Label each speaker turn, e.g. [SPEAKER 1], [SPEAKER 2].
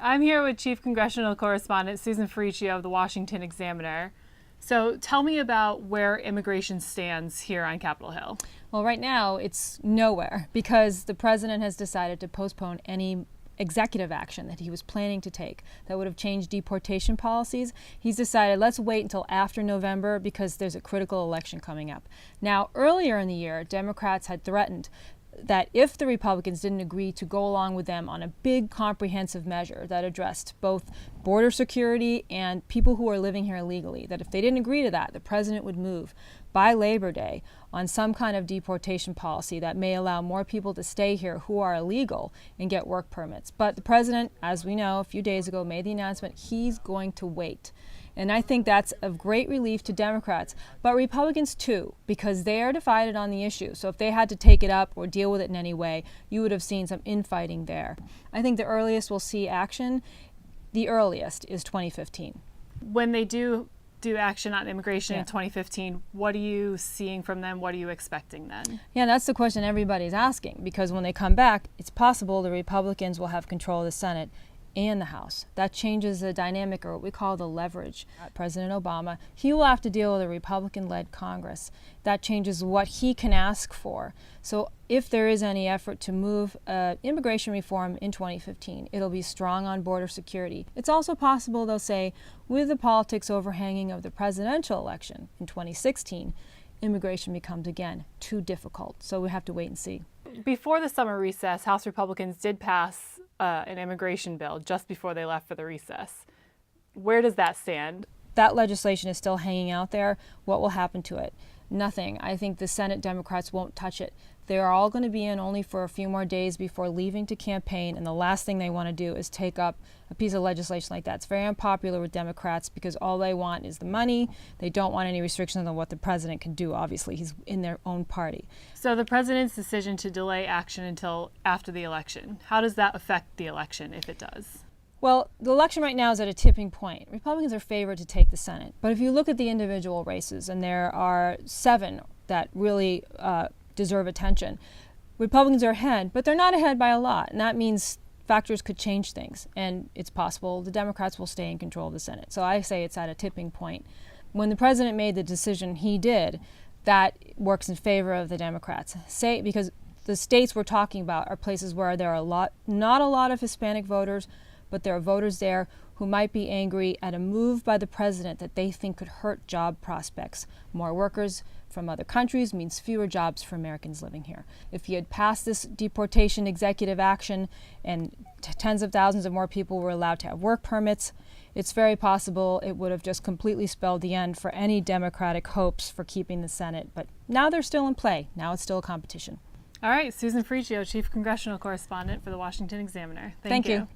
[SPEAKER 1] I'm here with Chief Congressional Correspondent Susan Ferrechio of the Washington Examiner. So tell me about where immigration stands here on Capitol Hill.
[SPEAKER 2] Well, right now it's nowhere because the president has decided to postpone any executive action that he was planning to take that would have changed deportation policies. He's decided let's wait until after November because there's a critical election coming up. Now, earlier in the year, Democrats had threatened that if the Republicans didn't agree to go along with them on a big comprehensive measure that addressed both border security and people who are living here illegally, that if they didn't agree to that, the president would move by Labor Day on some kind of deportation policy that may allow more people to stay here who are illegal and get work permits. But the president, as we know, a few days ago made the announcement he's going to wait. And I think that's of great relief to Democrats, but Republicans too, because they are divided on the issue. So if they had to take it up or deal with it in any way, you would have seen some infighting there. I think the earliest we'll see action, the earliest, is 2015.
[SPEAKER 1] When they do action on immigration in 2015, what are you seeing from them? What are you expecting then?
[SPEAKER 2] Yeah, that's the question everybody's asking, because when they come back, it's possible the Republicans will have control of the Senate and the House. That changes the dynamic, or what we call the leverage. President Obama, he will have to deal with a Republican-led Congress. That changes what he can ask for. So if there is any effort to move immigration reform in 2015, it'll be strong on border security. It's also possible, they'll say, with the politics overhanging of the presidential election in 2016, immigration becomes again too difficult. So we have to wait and see.
[SPEAKER 1] Before the summer recess, House Republicans did pass an immigration bill just before they left for the recess. Where does that stand?
[SPEAKER 2] That legislation is still hanging out there. What will happen to it? Nothing. I think the Senate Democrats won't touch it. They're all going to be in only for a few more days before leaving to campaign, and the last thing they want to do is take up a piece of legislation like that. It's very unpopular with Democrats because all they want is the money. They don't want any restrictions on what the president can do. Obviously, he's in their own party.
[SPEAKER 1] So the president's decision to delay action until after the election, how does that affect the election if it does?
[SPEAKER 2] Well, the election right now is at a tipping point. Republicans are favored to take the Senate. But if you look at the individual races, and there are 7 that really deserve attention, Republicans are ahead, but they're not ahead by a lot. And that means factors could change things. And it's possible the Democrats will stay in control of the Senate. So I say it's at a tipping point. When the president made the decision he did, that works in favor of the Democrats. Because the states we're talking about are places where there are not a lot of Hispanic voters, but there are voters there who might be angry at a move by the president that they think could hurt job prospects. More workers from other countries means fewer jobs for Americans living here. If he had passed this deportation executive action and tens of thousands of more people were allowed to have work permits, it's very possible it would have just completely spelled the end for any Democratic hopes for keeping the Senate. But now they're still in play. Now it's still a competition.
[SPEAKER 1] All right, Susan Ferrechio, Chief Congressional Correspondent for the Washington Examiner. Thank you.